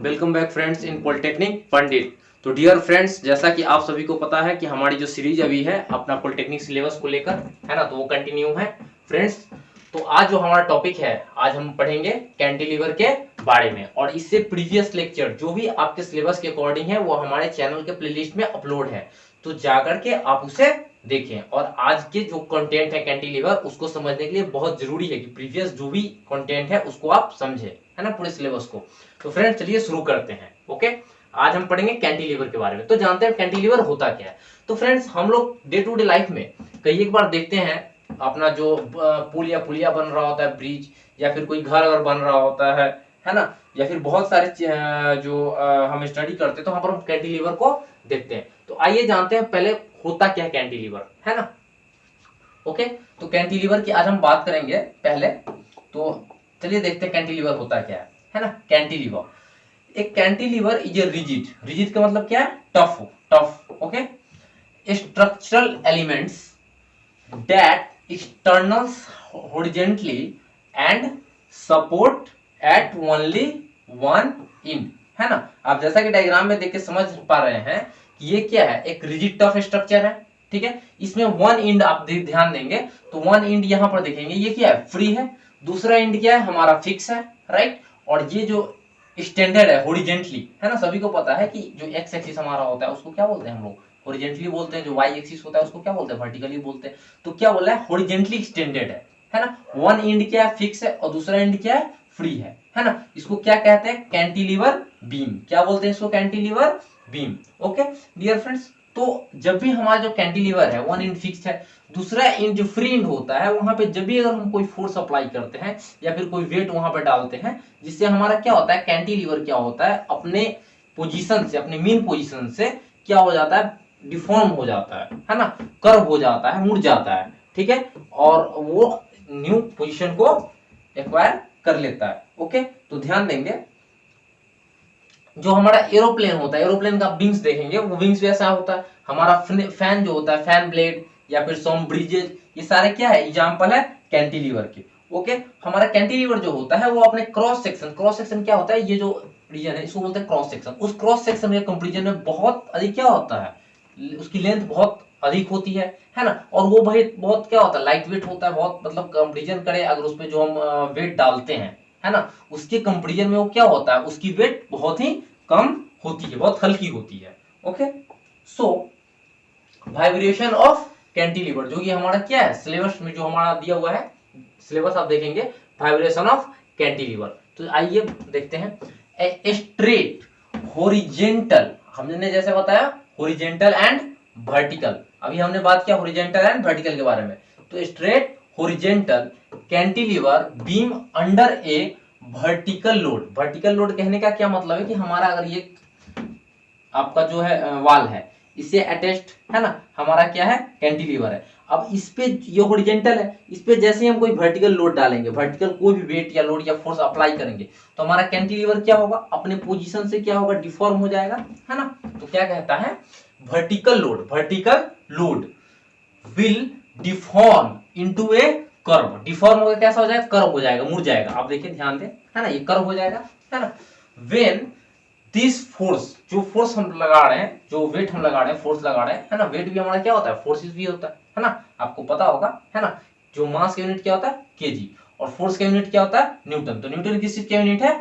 Welcome back friends in polytechnic Pandit. तो dear friends, जैसा कि आप सभी को पता है कि हमारी जो सीरीज अभी है अपना पॉलिटेक्निक सिलेबस को लेकर है ना, तो वो कंटिन्यू है फ्रेंड्स। तो आज जो हमारा टॉपिक है, आज हम पढ़ेंगे कैंटिलीवर के बारे में। और इससे प्रीवियस लेक्चर जो भी आपके सिलेबस के अकॉर्डिंग है वो हमारे चैनल के प्लेलिस्ट में अपलोड है, तो जाकर के आप उसे देखें। और आज के जो कंटेंट है कैंटिलीवर, उसको समझने के लिए बहुत जरूरी है कि प्रीवियस जो भी कंटेंट है उसको आप समझे, है ना, पूरे सिलेबस को। तो फ्रेंड्स चलिए शुरू करते हैं। ओके, आज हम पढ़ेंगे कैंटिलीवर के बारे में। तो जानते हैं कैंटिलीवर होता क्या है। तो फ्रेंड्स हम लोग डे टू डे लाइफ में कई एक बार देखते हैं अपना जो पुल या पुलिया बन रहा होता है, ब्रिज, या फिर कोई घर अगर बन रहा होता है ना, या फिर बहुत सारे जो हम स्टडी करते हैं तो वहां पर हम कैंटिलीवर को देखते हैं। तो आइए जानते हैं पहले होता क्या है कैंटिलीवर, है ना। ओके, तो कैंटिलीवर की आज हम बात करेंगे पहले। तो चलिए देखते हैं कैंटिलीवर होता क्या है ना। कैंटिलीवर, एक cantilever is a rigid, rigid का मतलब क्या है, tough, tough. Okay, structural elements that externals horizontally and support at only one end, है ना। आप जैसा कि डायग्राम में देख के समझ पा रहे हैं कि ये क्या है, एक रिजिड टफ स्ट्रक्चर है, ठीक है। इसमें वन इंड आप ध्यान देंगे तो वन इंड यहां पर देखेंगे, ये क्या है, फ्री है। दूसरा इंड क्या है, हमारा फिक्स है, राइट। और ये जो स्टैंडर्ड है हॉरिजॉन्टली, है ना, सभी को पता है कि जो एक्स एक्सिस हमारा होता है उसको क्या बोलते हैं हम लोग, हॉरिजॉन्टली बोलते हैं। जो वाई एक्सिस होता है उसको क्या बोलते हैं, वर्टिकली बोलते हैं। तो क्या बोल रहा है, हॉरिजॉन्टली एक्सटेंडेड है ना। वन एंड क्या है, फिक्स है, और दूसरा एंड क्या है, फ्री है ना। इसको क्या कहते हैं, कैंटिलीवर बीम। क्या बोलते हैं इसको, cantilever beam. Okay dear friends, तो जब भी हमारा जो कैंटिलीवर है वन एंड फिक्स है, दूसरा एंड जो फ्री एंड होता है वहां पे जब भी अगर हम कोई फोर्स अप्लाई करते हैं या फिर कोई वेट वहां पे डालते हैं, जिससे हमारा क्या होता है, कैंटिलीवर क्या होता है, अपने पोजीशन से, अपने मेन पोजीशन से क्या हो जाता है, डिफॉर्म हो जाता है ना, कर्व हो जाता है, मुड़ जाता है, ठीक है। और वो न्यू पोजीशन को एक्वायर कर लेता है। ओके, तो ध्यान देंगे जो हमारा एरोप्लेन होता है, एरोप्लेन का विंग्स देखेंगे, वो विंग्स भी ऐसा होता है। हमारा फैन जो होता है, फैन ब्लेड या फिर सम ब्रिजेज, ये सारे क्या है, एग्जांपल है कैंटिलीवर के। ओके, हमारा कैंटिलीवर जो होता है वो अपने क्रॉस सेक्शन, क्रॉस सेक्शन क्या होता है, ये जो रीजन है इसको बोलते हैं क्रॉस सेक्शन। उस क्रॉस सेक्शन के कंपैरिजन में बहुत अधिक क्या होता है, उसकी लेंथ बहुत अधिक होती है ना। और वो भाई बहुत क्या होता है, लाइट वेट होता है, बहुत मतलब कंपैरिजन करें अगर उस पर जो हम वेट डालते हैं, है ना, उसके कंपैरिजन में वो क्या होता है, उसकी वेट बहुत ही कम होती है, बहुत हल्की होती है। Okay, so vibration of cantilever, जो कि हमारा क्या है सिलेबस में जो हमारा दिया हुआ है, सिलेबस आप देखेंगे वाइब्रेशन ऑफ कैंटिलीवर। तो आइए देखते हैं। ए स्ट्रेट हॉरिजॉन्टल, हमने जैसे बताया हॉरिजॉन्टल एंड वर्टिकल, अभी हमने बात किया हॉरिजॉन्टल एंड वर्टिकल के बारे में। तो straight horizontal cantilever beam under a vertical load. Vertical load कहने का क्या मतलब है कि हमारा अगर ये आपका जो है वाल है, इससे अटैच्ड है ना, हमारा क्या है, कैंटिलीवर है। अब इस पे ये हॉरिजॉन्टल है, इस पे जैसे ही हम कोई वर्टिकल लोड डालेंगे, वर्टिकल कोई भी वेट या लोड या फोर्स अप्लाई करेंगे, तो हमारा कैंटिलीवर क्या होगा, अपने पोजीशन से क्या होगा, डिफॉर्म हो जाएगा, है ना। तो क्या कहता है, vertical load will deform into A curve. Deform होगा, कैसा हो जाएगा, कर्व हो जाएगा, मुड़ जाएगा। आप देखिए ध्यान दें, है ना, ये कर्व हो जाएगा, है ना। व्हेन दिस फोर्स, जो फोर्स हम लगा रहे हैं, जो वेट हम लगा रहे हैं, फोर्स लगा रहे हैं, है ना, वेट भी हमारा क्या होता है, फोर्सेस भी होता है ना, आपको पता होगा, है ना। जो मास का यूनिट क्या होता है, केजी, और फोर्स का यूनिट क्या होता है, न्यूटन। तो न्यूटन किस चीज का यूनिट है,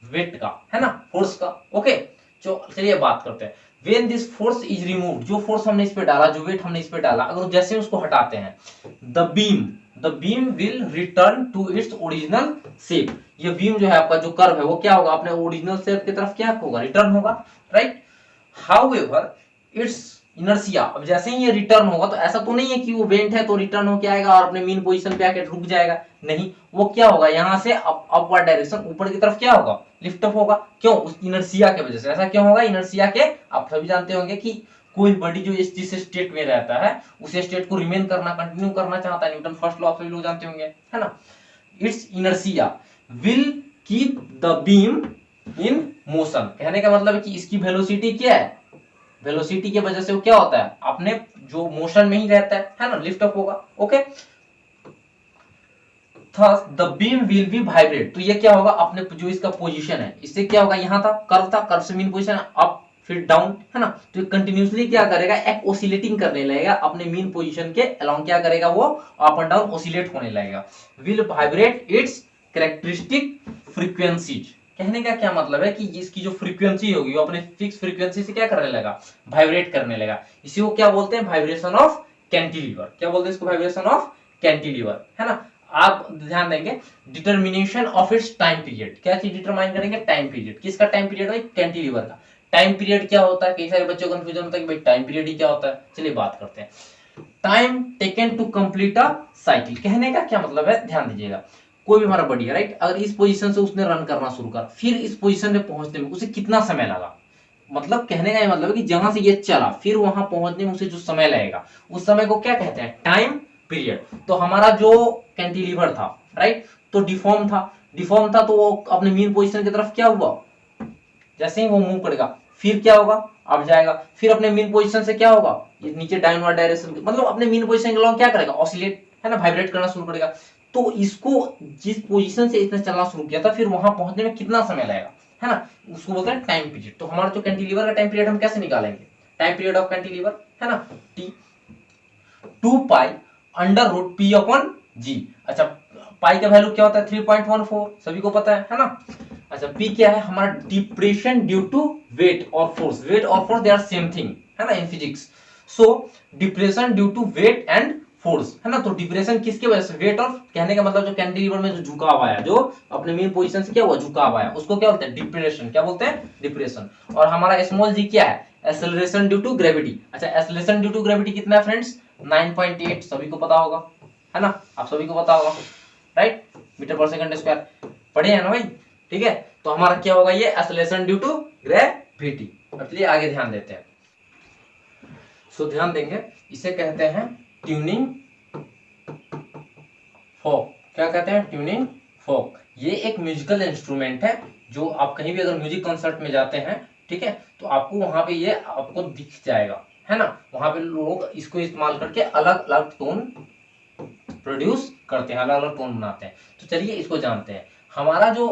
वेट का, है ना, फोर्स का। ओके, चलिए बात करते हैं। When this force is removed, जो फोर्स हमने इस पे डाला, जो वेट हमने इस पे डाला, अगर जैसे उसको हटाते हैं, the beam will return to its original shape। ये बीम जो है आपका जो कर्व है वो क्या होगा, अपने ओरिजिनल शेप की तरफ क्या होगा, रिटर्न होगा, राइट। However its inertia, अब जैसे ही ये रिटर्न होगा तो ऐसा तो नहीं है कि वो बेंट है तो रिटर्न होके आएगा और अपने मेन पोजीशन पे आके रुक जाएगा, नहीं। वो क्या होगा, यहाँ से अपवर्ड डायरेक्शन, ऊपर की तरफ क्या होगा, लिफ्ट अप होगा। क्यों, उस इनर्शिया के वजह से। ऐसा क्यों होगा, इनर्शिया के, आप सभी जानते होंगे कि कोई बॉडी जो जिस स्टेट में रहता है उस स्टेट को रिमेन करना, कंटिन्यू करना चाहता है, न्यूटन फर्स्ट लॉ आप सभी लोग जानते होंगे, है ना। It's inertia will keep the beam in motion, कहने का मतलब है कि इसकी वेलोसिटी क्या है, वेलोसिटी की वजह से वो क्या होता है, अपने जो मोशन में ही रहता है ना, लिफ्ट अप होगा। Okay, thus the beam will be vibrate. तो ये क्या होगा, अपने जो इसका पोजीशन है, इससे क्या होगा, यहाँ था कर्व से मीन पोजीशन अप फिर डाउन, है ना। तो ये कंटिन्यूसली क्या करेगा, एक ओसिलेटिंग करने लगेगा अपने मीन पोजीशन के अलोंग, क्या करेगा वो अप एंड डाउन ओसिलेट होने लगेगा। Will vibrate it's characteristic frequencies. कहने का क्या मतलब है कि इसकी जो फ्रीक्वेंसी होगी वो अपने फिक्स फ्रीक्वेंसी से क्या करने लगा, वाइब्रेट करने लगा। इसी को क्या बोलते हैं, वाइब्रेशन ऑफ कैंटिलीवर। क्या बोलते हैं इसको, वाइब्रेशन ऑफ कैंटिलीवर, है ना। आप ध्यान देंगे determination of its time period, क्या चीज डिटरमाइन करेंगे, टाइम पीरियड। किसका टाइम पीरियड है, कैंटिलीवर का। टाइम पीरियड क्या होता है, कई सारे बच्चों को कंफ्यूजन होता है कि भाई टाइम पीरियड ही क्या होता है। चलिए बात करते हैं। Time taken to complete a cycle, कहने का क्या मतलब है, ध्यान दीजिएगा। कोई भी हमारा बॉडी है, राइट, अगर इस पोजीशन से उसने रन करना शुरू कर, फिर इस पोजीशन पे पहुंचने में उसे कितना समय लगा, मतलब कहने का ये मतलब है कि जहां से ये चला फिर वहां पहुंचने में उसे जो समय लगेगा, उस समय को क्या कहते हैं, टाइम पीरियड। तो हमारा जो कैंटिलीवर था, राइट, तो डिफॉर्म था तो वो अपने मीन पोजीशन की तरफ क्या हुआ, जैसे ही वो मूव करेगा फिर क्या होगा, अब जाएगा, फिर अपने मीन पोजीशन से क्या होगा, ये नीचे डाउनवर्ड डायरेक्शन, मतलब अपने मीन पोजीशन के लॉन्ग क्या करेगा, ऑसिलेट, है ना, वाइब्रेट करना शुरू करेगा। तो इसको जिस पोजीशन से इसने चलना शुरू किया था फिर वहां पहुंचने में कितना समय लगेगा, है ना, उसको बोलते हैं टाइम पीरियड। तो हमारा जो कैंटिलीवर का टाइम पीरियड हम कैसे निकालेंगे, टाइम पीरियड ऑफ कैंटिलीवर, है ना, T 2 pi under root P upon G. अच्छा, पाई का वैल्यू क्या होता है, 3.14, सभी को पता है ना। अच्छा, पी क्या है, हमारा डिप्रेशन ड्यू टू वेट और फोर्स। वेट और force they are same thing, है ना, in physics. So depression due to weight and force, है ना। तो डिप्रेशन किसके वजह से, वेट, और कहने का मतलब जो कैंटिलीवर में जो झुकाव आया, जो अपने मेन पोजीशन से क्या हुआ, झुकाव आया, उसको क्या बोलते हैं, डिप्रेशन। क्या बोलते हैं, डिप्रेशन। और हमारा स्मॉल जी क्या है, एक्सेलरेशन ड्यू टू ग्रेविटी। अच्छा, एक्सेलरेशन ड्यू टू ग्रेविटी कितना है फ्रेंड्स, 9.8, सभी को पता होगा, है ना, आप सभी को पता होगा, राइट, मीटर पर सेकंड स्क्वायर, पढ़े हैं ना भाई, ठीक है। तो हमारा क्या होगा, ये एक्सेलरेशन ड्यू टू ग्रेविटी। चलिए आगे ध्यान देते हैं। सो ध्यान देंगे, इसे कहते हैं ट्यूनिंग फोक। क्या कहते हैं, ट्यूनिंग फोक। ये एक म्यूजिकल इंस्ट्रूमेंट है, जो आप कहीं भी अगर म्यूजिक कंसर्ट में जाते हैं, ठीक है, तो आपको वहां पे ये आपको दिख जाएगा, है ना। वहां पे लोग इसको इस्तेमाल करके अलग अलग टोन प्रोड्यूस करते हैं, अलग अलग टोन बनाते हैं। तो चलिए इसको जानते हैं। हमारा जो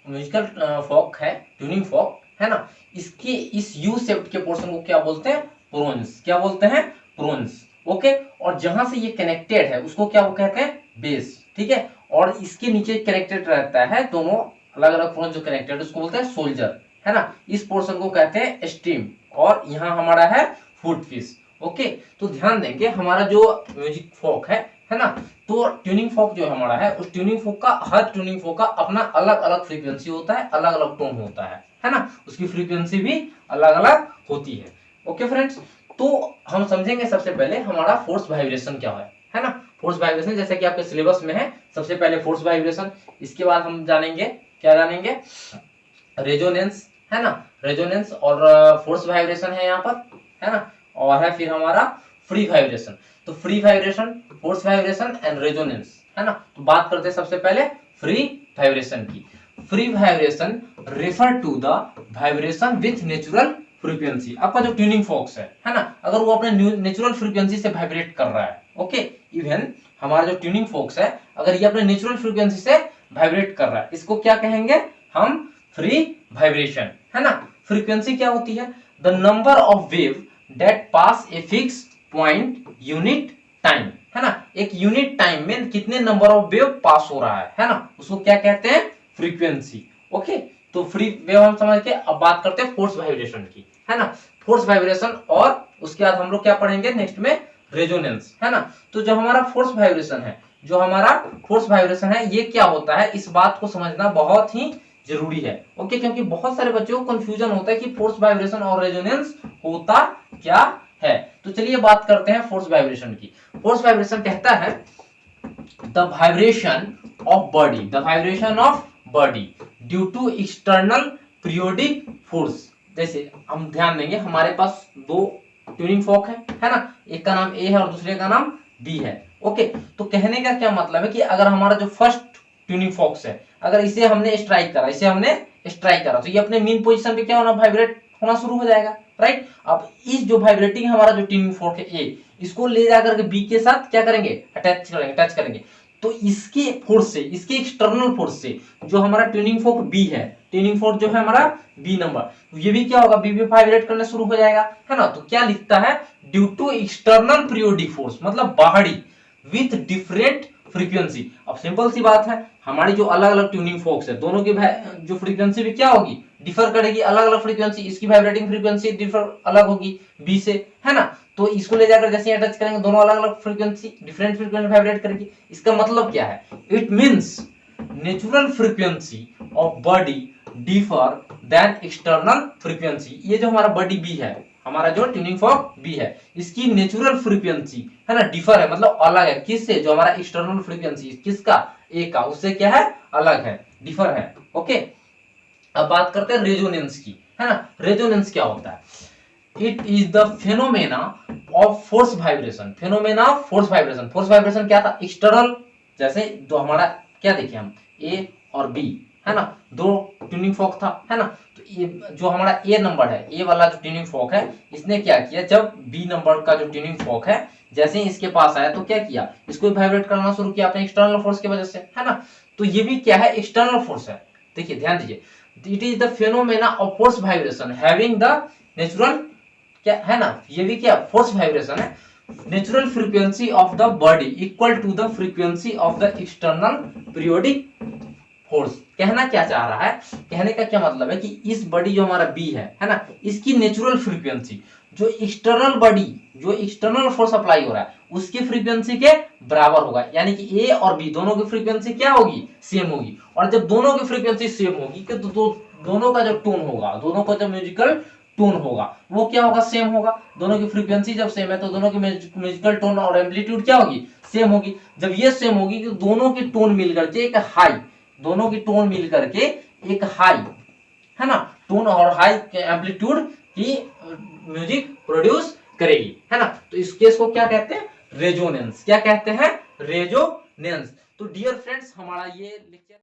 म्यूजिकल फोक है, ट्यूनिंग फोक, है ना, इसके इस यू शेप्ड के पोर्शन को क्या बोलते हैं, प्रोन्स। क्या बोलते हैं, प्रोन्स, ओके। और जहां से ये कनेक्टेड है उसको क्या वो कहते हैं, बेस, ठीक है। और इसके नीचे कनेक्टेड रहता है दोनों अलग अलग प्रोन्स जो कनेक्टेड, उसको बोलते हैं सोल्जर, है ना। इस पोर्शन को कहते हैं स्ट्रीम, और यहाँ हमारा है फुट फिश, ओके। तो ध्यान देंगे हमारा जो म्यूजिक फोक है ना, तो ट्यूनिंग फोक जो हमारा है, उस ट्यूनिंग फोक का, हर ट्यूनिंग फोक का अपना अलग अलग फ्रीक्वेंसी होता है, अलग अलग टोन होता है ना, उसकी फ्रीक्वेंसी भी अलग अलग होती है, ओके फ्रेंड्स। तो हम समझेंगे सबसे पहले हमारा फोर्स वाइब्रेशन क्या है ना। फोर्स वाइब्रेशन जैसे कि आपके सिलेबस में है, सबसे पहले फोर्स वाइब्रेशन, इसके बाद हम जानेंगे, क्या जानेंगे, रेजोनेंस, है ना, रेजोनेंस और फोर्स वाइब्रेशन है यहाँ पर, है ना। और है फिर हमारा फ्री वाइब्रेशन। तो free vibration, force vibration and resonance, है ना। तो बात करते हैं सबसे पहले फ्री वाइब्रेशन की। Free vibration refer to the vibration with natural frequency. आपका जो ट्यूनिंग फोक्स है ना, अगर वो अपने नेचुरल फ्रीक्वेंसी से वाइब्रेट कर रहा है, ओके, इवन हमारा जो ट्यूनिंग फोक्स है अगर ये अपने नेचुरल फ्रीक्वेंसी से वाइब्रेट कर रहा है, इसको क्या कहेंगे हम, फ्री वाइब्रेशन, है ना। फ्रीक्वेंसी क्या होती है, the number of wave that pass a fix point unit time, है ना। एक यूनिट टाइम में कितने नंबर ऑफ वेव पास हो रहा है ना, उसको क्या कहते हैं, फ्रीक्वेंसी, ओके। तो फ्री वेव हम समझ के अब बात करते हैं फोर्स वाइब्रेशन की, है ना। फोर्स वाइब्रेशन, और उसके बाद हम लोग क्या पढ़ेंगे नेक्स्ट में, रेजोनेंस, है ना। तो जो हमारा फोर्स वाइब्रेशन है, जो हमारा फोर्स वाइब्रेशन है, ये क्या होता है, इस बात को समझना बहुत ही जरूरी है, ओके। क्योंकि बहुत सारे बच्चों को कंफ्यूजन होता है कि फोर्स वाइब्रेशन और रेजोनेंस होता क्या है। तो चलिए बात करते हैं फोर्स वाइब्रेशन की। फोर्स वाइब्रेशन कहता है the vibration of body, the vibration of body due to external periodic force. जैसे हम ध्यान देंगे हमारे पास दो ट्यूनिंग फोक है ना, एक का नाम ए है और दूसरे का नाम बी है, ओके। तो कहने का क्या मतलब है कि अगर हमारा जो फर्स्ट ट्यूनिंग फोक्स है, अगर इसे हमने स्ट्राइक करा, तो ये अपने मीन पोजीशन पे क्या होना, वाइब्रेट होना शुरू हो जाएगा, राइट। अब इस जो वाइब्रेटिंग हमारा जो ट्यूनिंग फोर्क है ए, इसको ले जाकर के बी के साथ क्या करेंगे, टच करेंगे। तो इसके फोर्स से, इसके एक्सटर्नल फोर्स से जो हमारा ट्यूनिंग फोर्क बी है, ट्यूनिंग फोर्क जो है हमारा बी नंबर, ये भी क्या होगा, बी भी वाइब्रेट करना शुरू हो जाएगा, है ना। तो क्या लिखता है, due to external periodic force, मतलब बाहरी विथ डिफरेंट फ्रीक्वेंसी। अब सिंपल सी बात है, हमारी जो अलग अलग ट्यूनिंग फोर्क्स है, दोनों की जो फ्रीक्वेंसी भी क्या होगी, डिफर करेगी, अलग अलग फ्रीक्वेंसी, इसकी वाइब्रेटिंग फ्रीक्वेंसी डिफर अलग होगी बी से, है ना। तो इसको ले जाकर जैसे टच करेंगे, दोनों अलग अलग फ्रीक्वेंसी, डिफरेंट फ्रीक्वेंसी वाइब्रेट करेगी। इसका मतलब क्या है, it means natural frequency of body differ than external frequency. ये जो हमारा बॉडी बी है, हमारा जो ट्यूनिंग फोर्क बी है, इसकी नेचुरल फ्रीक्वेंसी है ना, डिफर है, मतलब अलग है, किससे, जो हमारा एक्सटर्नल फ्रीक्वेंसी किसका, ए का, उससे क्या है, अलग है, डिफर है। ओके, अब बात करते हैं रेजोनेंस की, है ना। रेजोनेंस क्या होता है, it is the phenomena of force vibration. Phenomena of force vibration, force vibration क्या था, एक्सटर्नल, जैसे जो हमारा क्या देखिए हम, ए और बी, है ना, दो ट्यूनिंग फोर्क था, है ना। तो ये जो हमारा ए नंबर है, ए वाला जो ट्यूनिंग फोर्क है, इसने क्या किया, जब बी नंबर का जो ट्यूनिंग फोर्क है जैसे ही इसके पास आया, तो क्या किया, इसको वाइब्रेट करना शुरू किया अपने एक्सटर्नल फोर्स की वजह से, है ना। तो ये भी क्या है, एक्सटर्नल फोर्स है। देखिए ध्यान दीजिए, it is the phenomena of force vibration having the natural, क्या है ना, ये भी क्या, फोर्स वाइब्रेशन है, natural frequency of the body equal to the frequency of the external periodic force. कहना क्या चाह रहा है, कहने का क्या मतलब है कि इस बॉडी जो हमारा बी है ना, इसकी नेचुरल फ्रीक्वेंसी जो एक्सटर्नल बॉडी, जो एक्सटर्नल फोर्स अप्लाई हो रहा है, उसकी फ्रीक्वेंसी के बराबर होगा, यानी कि ए और बी दोनों की फ्रीक्वेंसी क्या होगी, सेम होगी। और जब दोनों की फ्रीक्वेंसी सेम होगी तो दोनों का जो टोन होगा, दोनों का जो म्यूजिकल टोन होगा, वो क्या होगा, सेम होगा। दोनों की फ्रीक्वेंसी जब सेम है तो दोनों की म्यूजिकल टोन और एम्पलीट्यूड क्या होगी, सेम होगी। जब ये सेम होगी तो दोनों की टोन मिलकर के एक हाई, दोनों की टोन मिलकर के एक हाई, है ना, टोन और हाई एम्पलीट्यूड की म्यूजिक प्रोड्यूस करेगी, है ना। तो इस केस को क्या कहते हैं, रेजोनेंस। क्या कहते हैं, रेजोनेंस। तो डियर फ्रेंड्स, हमारा ये लेक्चर